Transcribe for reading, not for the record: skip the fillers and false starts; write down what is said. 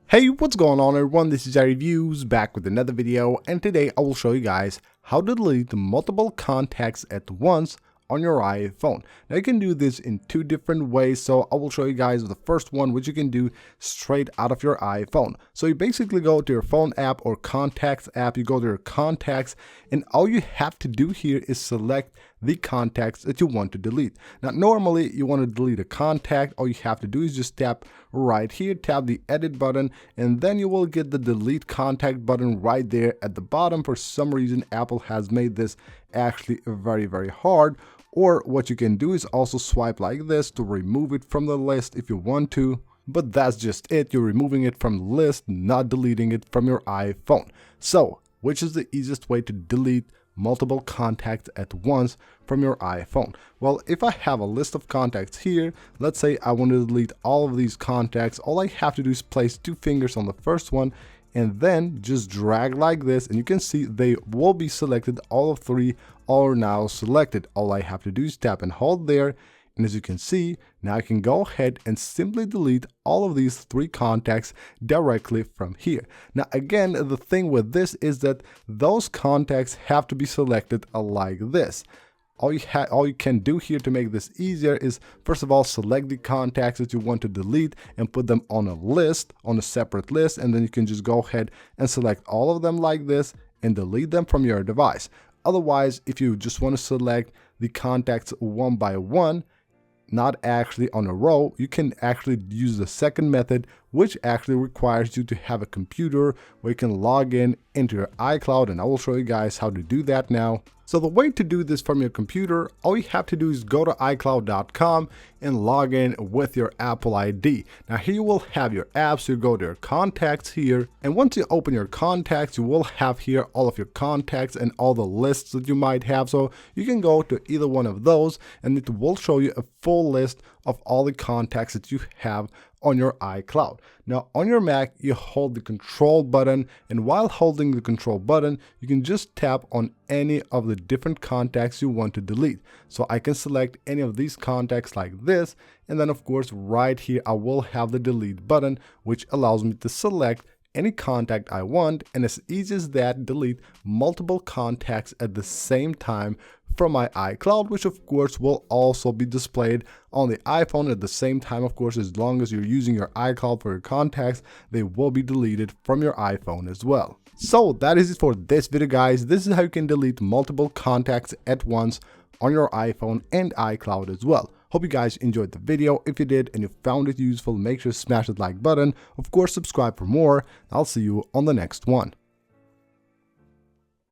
Hey, what's going on everyone, this is iReviews back with another video, and today I will show you guys how to delete multiple contacts at once on your iPhone. Now you can do this in two different ways, so I will show you guys the first one, which you can do straight out of your iPhone. So you basically go to your phone app or contacts app, you go to your contacts, and all you have to do here is select the contacts that you want to delete. Now normally you want to delete a contact, all you have to do is just tap right here, tap the edit button, and then you will get the delete contact button right there at the bottom. For some reason Apple has made this actually very hard. Or what you can do is also swipe like this to remove it from the list if you want to. But that's just it, you're removing it from the list, not deleting it from your iPhone. So, which is the easiest way to delete multiple contacts at once from your iPhone? Well, if I have a list of contacts here, let's say I want to delete all of these contacts, all I have to do is place two fingers on the first one and then just drag like this, and you can see they will be selected. All of three are now selected. All I have to do is tap and hold there, and as you can see, now I can go ahead and simply delete all of these three contacts directly from here. Now again, the thing with this is that those contacts have to be selected like this. All you can do here to make this easier is, first of all, select the contacts that you want to delete and put them on a list, on a separate list, and then you can just go ahead and select all of them like this and delete them from your device. Otherwise, if you just want to select the contacts one by one, not actually on a row, you can actually use the second method, which actually requires you to have a computer where you can log in into your iCloud, and I will show you guys how to do that now. So the way to do this from your computer, all you have to do is go to iCloud.com and log in with your Apple ID. Now here you will have your apps, you go to your contacts here, and once you open your contacts, you will have here all of your contacts and all the lists that you might have. So you can go to either one of those and it will show you a full list of all the contacts that you have on your iCloud. Now on your Mac, you hold the control button, and while holding the control button, you can just tap on any of the different contacts you want to delete. So I can select any of these contacts like this, and then of course right here I will have the delete button, which allows me to select any contact I want, and as easy as that, delete multiple contacts at the same time from my iCloud, which of course will also be displayed on the iPhone at the same time. Of course, as long as you're using your iCloud for your contacts, they will be deleted from your iPhone as well. So that is it for this video, guys. This is how you can delete multiple contacts at once on your iPhone and iCloud as well. Hope you guys enjoyed the video. If you did and you found it useful, make sure to smash that like button. Of course, subscribe for more. I'll see you on the next one.